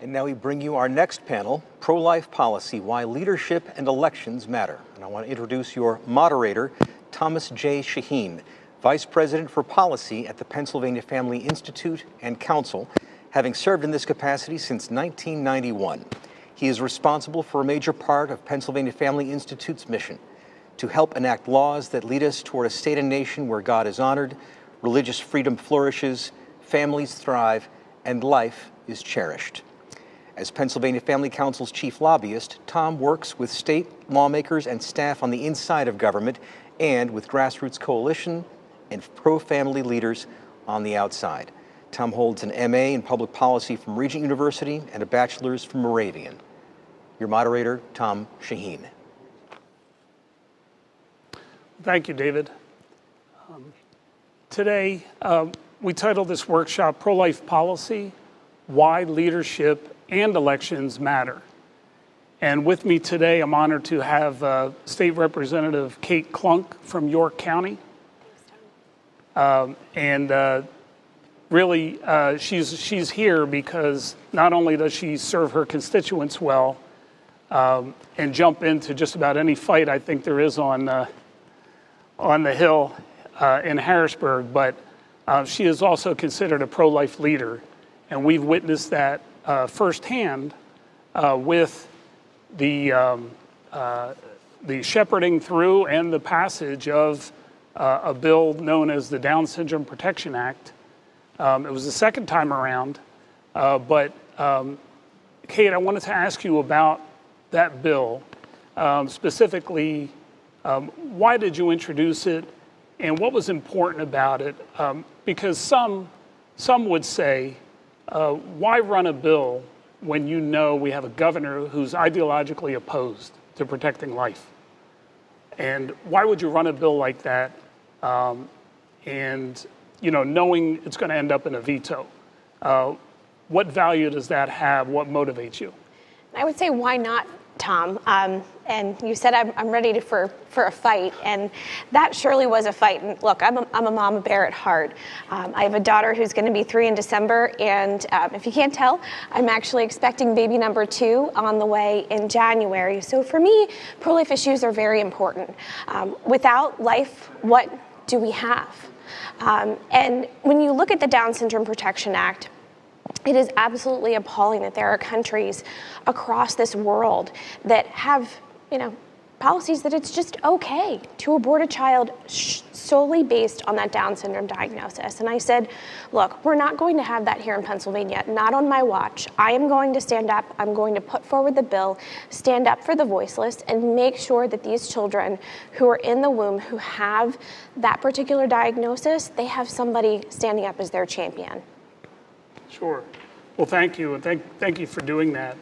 And now we bring you our next panel, Pro-Life Policy, Why Leadership and Elections Matter. And I want to introduce your moderator, Thomas J. Shaheen, Vice President for Policy at the Pennsylvania Family Institute and Council, having served in this capacity since 1991. He is responsible for a major part of Pennsylvania Family Institute's mission to help enact laws that lead us toward a state and nation where God is honored, religious freedom flourishes, families thrive, and life is cherished. As Pennsylvania Family Council's chief lobbyist, Tom works with state lawmakers and staff on the inside of government and with grassroots coalition and pro-family leaders on the outside. Tom holds an MA in public policy from Regent University and a bachelor's from Moravian. Your moderator, Tom Shaheen. Thank you, David. Today, we titled this workshop, Pro-Life Policy, Why Leadership and Elections Matter. And with me today, I'm honored to have State Representative Kate Klunk from York County. Really, she's here because not only does she serve her constituents well and jump into just about any fight I think there is on the Hill in Harrisburg, but she is also considered a pro-life leader, and we've witnessed that firsthand with the shepherding through and the passage of a bill known as the Down Syndrome Protection Act. It was the second time around, but Kate, I wanted to ask you about that bill. Specifically, why did you introduce it, and what was important about it? Because some would say, why run a bill when you know we have a governor who's ideologically opposed to protecting life? And why would you run a bill like that and knowing it's going to end up in a veto? What value does that have? What motivates you? I would say, why not, Tom? And you said I'm ready for a fight, and that surely was a fight. And look, I'm a mama bear at heart. I have a daughter who's going to be 3 in December, and if you can't tell, I'm actually expecting baby number 2 on the way in January. So for me, pro-life issues are very important. Without life, what do we have? And when you look at the Down Syndrome Protection Act, it is absolutely appalling that there are countries across this world that have, policies that it's just okay to abort a child solely based on that Down syndrome diagnosis. And I said, look, we're not going to have that here in Pennsylvania, not on my watch. I am going to stand up. I'm going to put forward the bill, stand up for the voiceless, and make sure that these children who are in the womb who have that particular diagnosis, they have somebody standing up as their champion. Sure. Well, thank you, and thank you for doing that.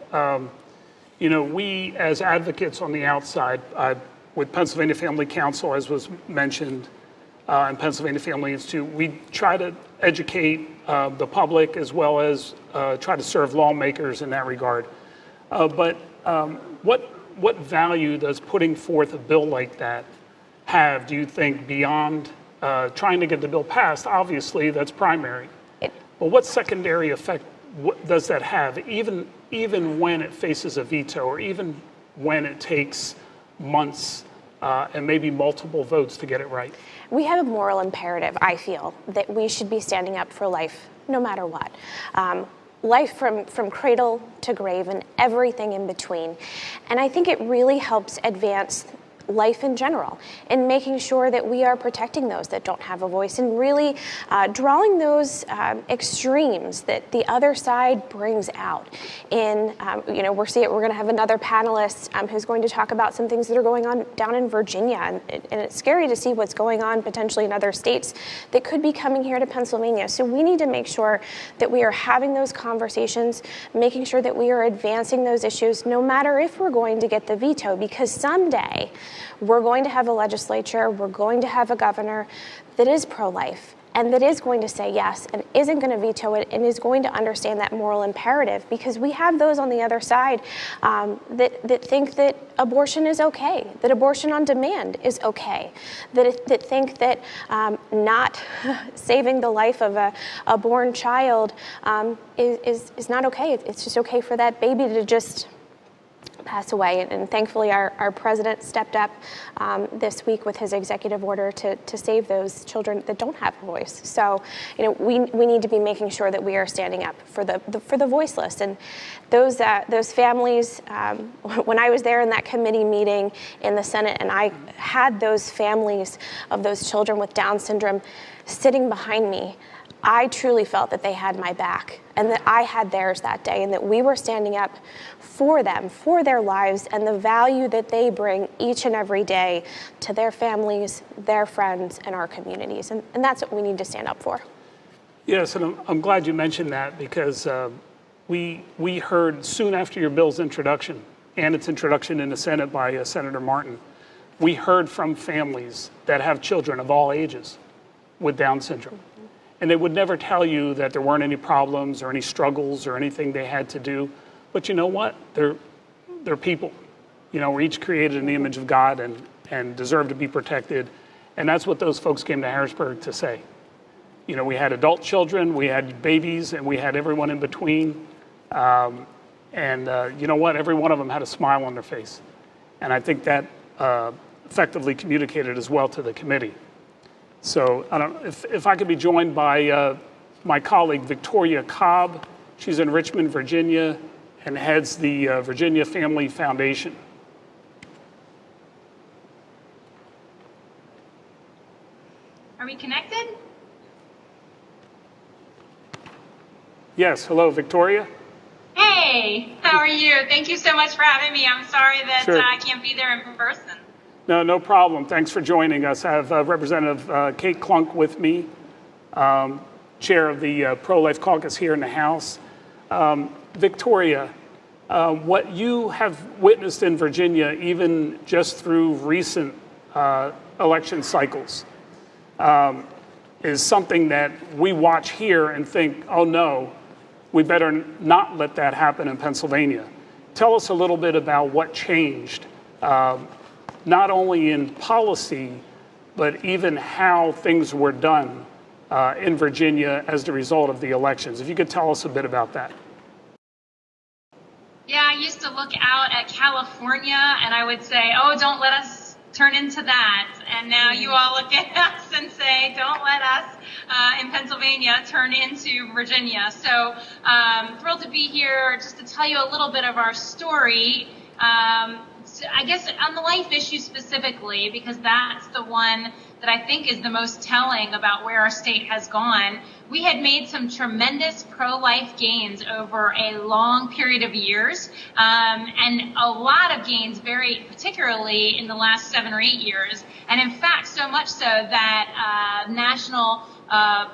We as advocates on the outside, with Pennsylvania Family Council, as was mentioned, and Pennsylvania Family Institute, we try to educate the public as well as try to serve lawmakers in that regard. But what value does putting forth a bill like that have, do you think, beyond trying to get the bill passed? Obviously, that's primary. But what secondary effect does that have, even when it faces a veto, or even when it takes months and maybe multiple votes to get it right? We have a moral imperative, I feel, that we should be standing up for life no matter what. Life from cradle to grave and everything in between. And I think it really helps advance life in general, and making sure that we are protecting those that don't have a voice, and really drawing those extremes that the other side brings out. We're going to have another panelist who's going to talk about some things that are going on down in Virginia, and it's scary to see what's going on potentially in other states that could be coming here to Pennsylvania. So we need to make sure that we are having those conversations, making sure that we are advancing those issues, no matter if we're going to get the veto, because someday we're going to have a legislature, we're going to have a governor that is pro-life, and that is going to say yes and isn't going to veto it and is going to understand that moral imperative, because we have those on the other side that think that abortion is okay, that abortion on demand is okay, that think that not saving the life of a born child is not okay. It's just okay for that baby to just pass away. And thankfully our president stepped up this week with his executive order to save those children that don't have a voice. So, we need to be making sure that we are standing up for the voiceless. And those families, when I was there in that committee meeting in the Senate and I had those families of those children with Down syndrome sitting behind me, I truly felt that they had my back and that I had theirs that day, and that we were standing up for them, for their lives, and the value that they bring each and every day to their families, their friends, and our communities. And that's what we need to stand up for. Yes, and I'm glad you mentioned that, because we heard soon after your bill's introduction and its introduction in the Senate by Senator Martin, we heard from families that have children of all ages with Down syndrome. And they would never tell you that there weren't any problems or any struggles or anything they had to do. But you know what? They're people. We're each created in the image of God and deserve to be protected. And that's what those folks came to Harrisburg to say. We had adult children, we had babies, and we had everyone in between. You know what? Every one of them had a smile on their face. And I think that effectively communicated as well to the committee. So I don't know if I could be joined by my colleague, Victoria Cobb. She's in Richmond, Virginia, and heads the Virginia Family Foundation. Are we connected? Yes, hello, Victoria. Hey, how are you? Thank you so much for having me. I'm sorry that Sure. I can't be there in person. No problem. Thanks for joining us. I have Representative Kate Klunk with me, chair of the Pro-Life Caucus here in the House. Victoria, what you have witnessed in Virginia, even just through recent election cycles, is something that we watch here and think, oh no, we better not let that happen in Pennsylvania. Tell us a little bit about what changed, not only in policy, but even how things were done in Virginia as the result of the elections. If you could tell us a bit about that. Yeah, I used to look out at California and I would say, oh, don't let us turn into that. And now you all look at us and say, don't let us in Pennsylvania turn into Virginia. So thrilled to be here just to tell you a little bit of our story. I guess on the life issue specifically, because that's the one that I think is the most telling about where our state has gone. We had made some tremendous pro-life gains over a long period of years, and a lot of gains very particularly in the last 7 or 8 years. And in fact, so much so that national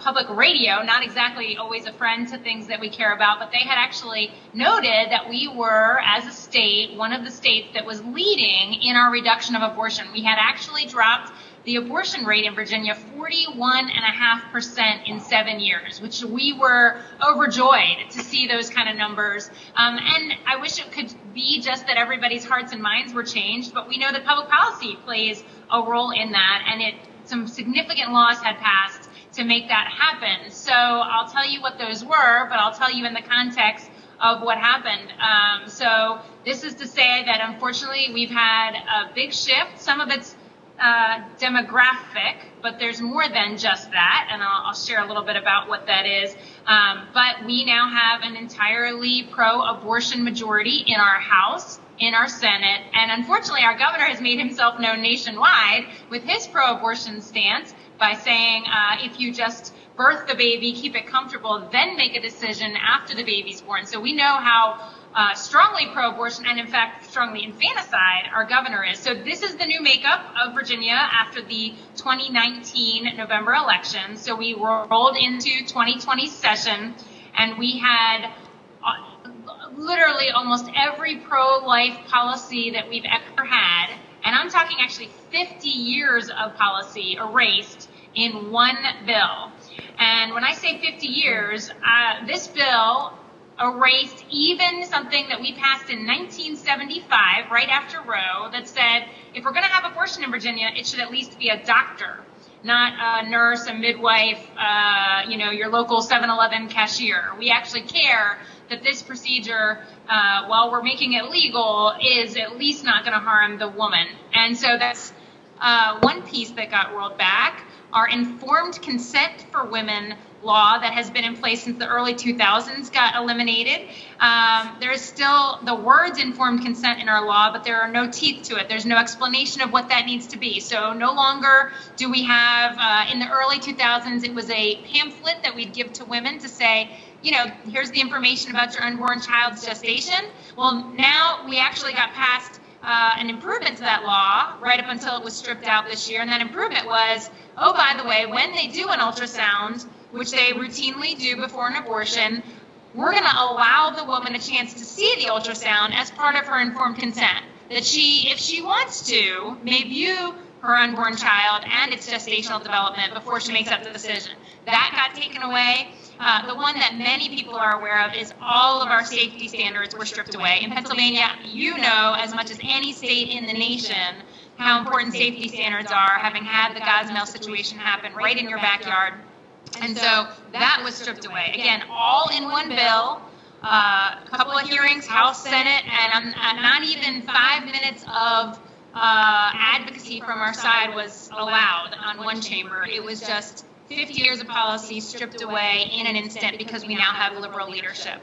public radio, not exactly always a friend to things that we care about, but they had actually noted that we were, as a state, one of the states that was leading in our reduction of abortion. We had actually dropped the abortion rate in Virginia 41.5% in 7 years, which we were overjoyed to see those kind of numbers. And I wish it could be just that everybody's hearts and minds were changed, but we know that public policy plays a role in that, and some significant laws had passed to make that happen. So I'll tell you what those were, but I'll tell you in the context of what happened. So this is to say that unfortunately we've had a big shift. Some of it's demographic, but there's more than just that, and I'll share a little bit about what that is. But we now have an entirely pro-abortion majority in our House, in our Senate, and unfortunately our governor has made himself known nationwide with his pro-abortion stance by saying if you just birth the baby, keep it comfortable, then make a decision after the baby's born. So we know how strongly pro-abortion and, in fact, strongly infanticide our governor is. So this is the new makeup of Virginia after the 2019 November election. So we rolled into 2020 session, and we had literally almost every pro-life policy that we've ever had, and I'm talking actually 50 years of policy erased in one bill. And when I say 50 years, this bill erased even something that we passed in 1975, right after Roe, that said if we're going to have abortion in Virginia, it should at least be a doctor, not a nurse, a midwife, your local 7-Eleven cashier. We actually care that this procedure, while we're making it legal, is at least not going to harm the woman. And so that's one piece that got rolled back. Our informed consent for women law that has been in place since the early 2000s got eliminated. There's still the words informed consent in our law, but there are no teeth to it. There's no explanation of what that needs to be. So no longer do we have, in the early 2000s, it was a pamphlet that we'd give to women to say, here's the information about your unborn child's gestation. Well, now we actually got past an improvement to that law right up until it was stripped out this year. And that improvement was, oh, by the way, when they do an ultrasound, which they routinely do before an abortion, we're going to allow the woman a chance to see the ultrasound as part of her informed consent. That she, if she wants to, may view her unborn child and its gestational development before she makes that decision. That got taken away. The one that many people are aware of is all of our safety standards were stripped away. In Pennsylvania, you know as much as any state in the nation how important safety standards are, having had the Gosnell situation happen right in your backyard. And so that was stripped away. Again, all in one bill, a couple of hearings, House, Senate, and not even 5 minutes of advocacy from our side was allowed on one chamber. It was just 50 years of policy stripped away in an instant because we now have liberal leadership.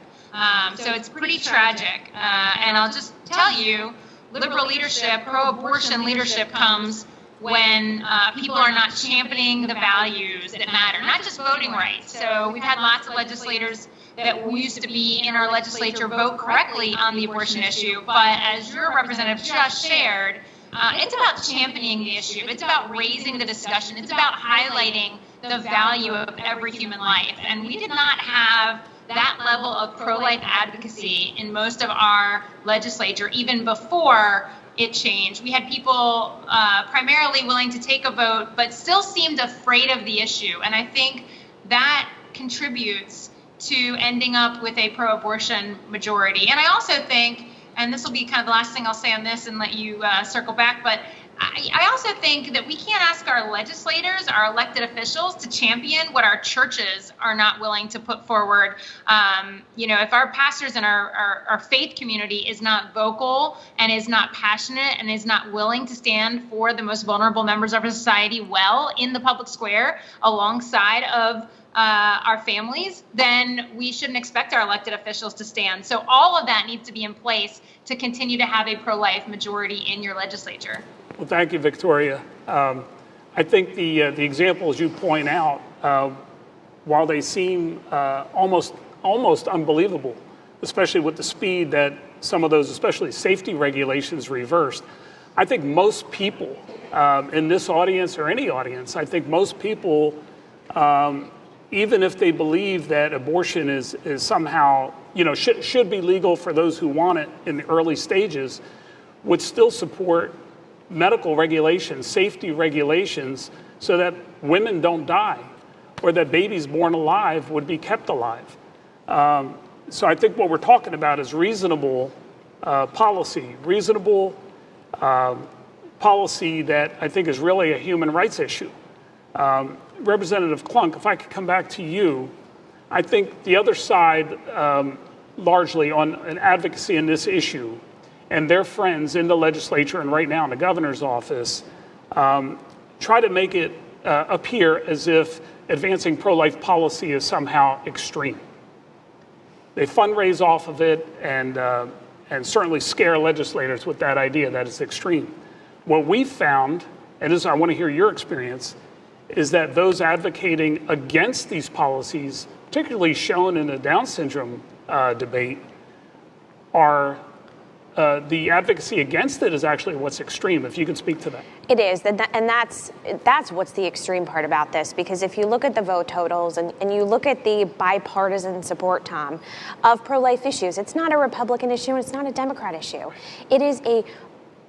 So it's pretty tragic. And I'll just tell you, liberal leadership, pro-abortion leadership comes when people are not championing the values that matter, not just voting rights. So we've had lots of legislators that used to be in our legislature vote correctly on the abortion issue, but as your representative just shared, it's about championing the issue. It's about raising the discussion. It's about highlighting the value of every human life. And we did not have that level of pro-life advocacy in most of our legislature, even before it changed. We had people primarily willing to take a vote, but still seemed afraid of the issue. And I think that contributes to ending up with a pro-abortion majority. And I also think, and this will be kind of the last thing I'll say on this and let you circle back, but I also think that we can't ask our legislators, our elected officials, to champion what our churches are not willing to put forward. If our pastors and our faith community is not vocal and is not passionate and is not willing to stand for the most vulnerable members of our society well in the public square alongside of our families, then we shouldn't expect our elected officials to stand. So all of that needs to be in place to continue to have a pro-life majority in your legislature. Well, thank you, Victoria. I think the examples you point out, while they seem almost unbelievable, especially with the speed that some of those, especially safety regulations, reversed, I think most people in this audience or any audience, I think most people, even if they believe that abortion is somehow, should be legal for those who want it in the early stages, would still support medical regulations, safety regulations, so that women don't die or that babies born alive would be kept alive. So I think what we're talking about is reasonable policy that I think is really a human rights issue. Representative Klunk, if I could come back to you, I think the other side, largely on an advocacy in this issue, and their friends in the legislature and right now in the governor's office try to make it appear as if advancing pro-life policy is somehow extreme. They fundraise off of it and certainly scare legislators with that idea that it's extreme. What we've found, and this I want to hear your experience, is that those advocating against these policies, particularly shown in the Down syndrome debate, are the advocacy against it is actually what's extreme, if you could speak to that. It is, and that's what's the extreme part about this, because if you look at the vote totals and you look at the bipartisan support, Tom, of pro-life issues, it's not a Republican issue and it's not a Democrat issue. It is a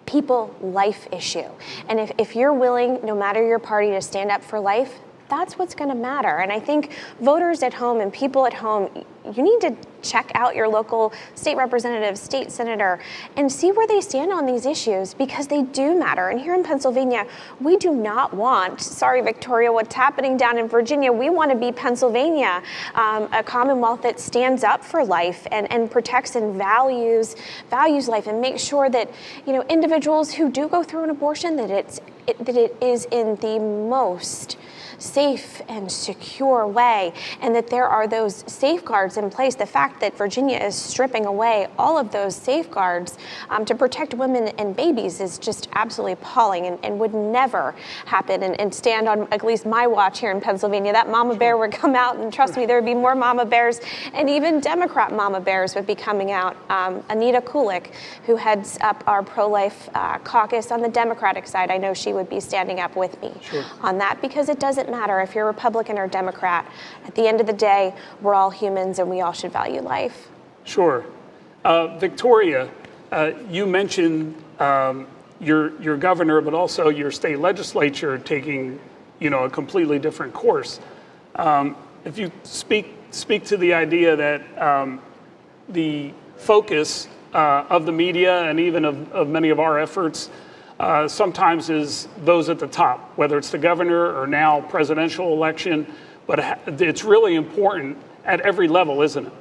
people life issue. And if you're willing, no matter your party, to stand up for life, that's what's going to matter. And I think voters at home and people at home, you need to check out your local state representative, state senator, and see where they stand on these issues, because they do matter. And here in Pennsylvania, we do not want, sorry, Victoria, what's happening down in Virginia. We want to be Pennsylvania, a Commonwealth that stands up for life and protects and values life, and makes sure that, individuals who do go through an abortion, that it is in the most safe and secure way, and that there are those safeguards in place. The fact that Virginia is stripping away all of those safeguards to protect women and babies is just absolutely appalling, and would never happen and stand on at least my watch here in Pennsylvania. That mama bear would come out, and trust me, there would be more mama bears, and even Democrat mama bears would be coming out. Anita Kulik, who heads up our pro-life caucus on the Democratic side, I know she would be standing up with me on that, because it doesn't matter if you're Republican or Democrat. At the end of the day, we're all humans, and we all should value life. Sure. Victoria, you mentioned your governor, but also your state legislature taking, a completely different course. If you speak to the idea that the focus of the media and even of many of our efforts sometimes is those at the top, whether it's the governor or now presidential election, but it's really important at every level, isn't it?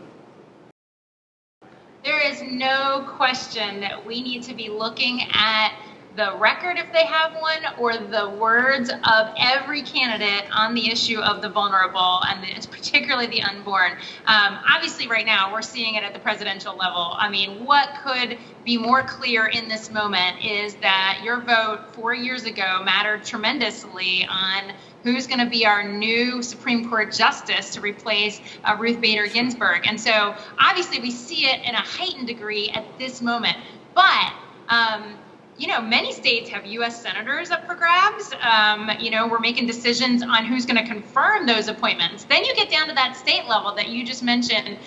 There is no question that we need to be looking at the record, if they have one, or the words of every candidate on the issue of the vulnerable, and it's particularly the unborn. Obviously, right now, we're seeing it at the presidential level. I mean, what could be more clear in this moment is that your vote 4 years ago mattered tremendously on who's going to be our new Supreme Court justice to replace Ruth Bader Ginsburg. And so, obviously, we see it in a heightened degree at this moment. But many states have U.S. senators up for grabs. We're making decisions on who's going to confirm those appointments. Then you get down to that state level that you just mentioned.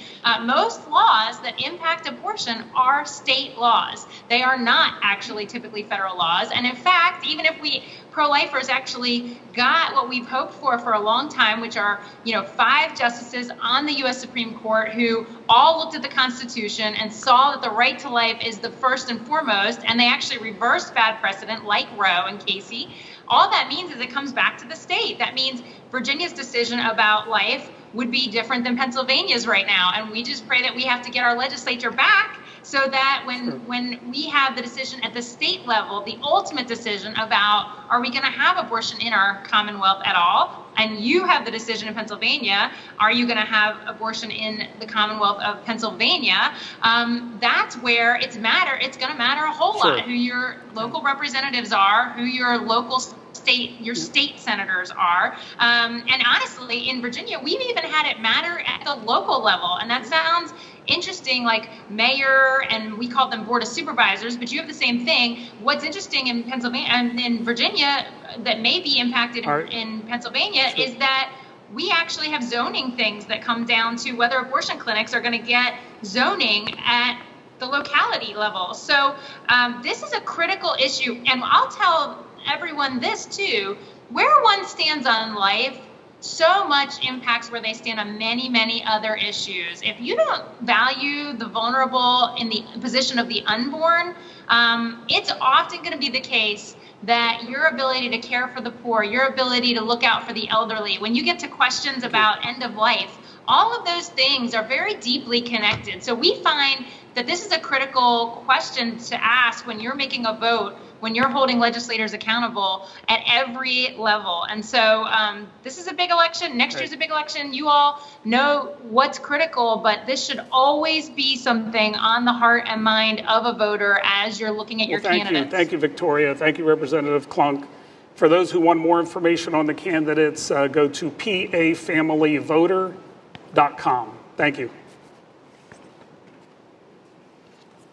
Most laws that impact abortion are state laws. They are not actually typically federal laws. And in fact, even if we pro-lifers actually got what we've hoped for a long time, which are, 5 justices on the U.S. Supreme Court who all looked at the Constitution and saw that the right to life is the first and foremost, and they actually reversed bad precedent like Roe and Casey. All that means is it comes back to the state. That means Virginia's decision about life would be different than Pennsylvania's right now, and we just pray that we have to get our legislature back so that when we have the decision at the state level, the ultimate decision about are we going to have abortion in our Commonwealth at all, and you have the decision in Pennsylvania, are you going to have abortion in the Commonwealth of Pennsylvania, that's where it's going to matter a whole lot who your local representatives are, who your local state senators are. And honestly, in Virginia, we've even had it matter at the local level. And that sounds interesting, like mayor, and we call them board of supervisors, but you have the same thing. What's interesting in Pennsylvania and in Virginia that may be impacted in Pennsylvania is that we actually have zoning things that come down to whether abortion clinics are going to get zoning at the locality level. So this is a critical issue. And I'll tell everyone this too, where one stands on life so much impacts where they stand on many, many other issues. If you don't value the vulnerable in the position of the unborn, it's often going to be the case that your ability to care for the poor, your ability to look out for the elderly, when you get to questions about end of life, all of those things are very deeply connected. So we find that this is a critical question to ask when you're making a vote, when you're holding legislators accountable at every level. And so this is a big election. Next year's a big election. You all know what's critical, but this should always be something on the heart and mind of a voter as you're looking at your candidates. Thank you, Victoria. Thank you, Representative Klunk. For those who want more information on the candidates, go to pafamilyvoter.com. Thank you.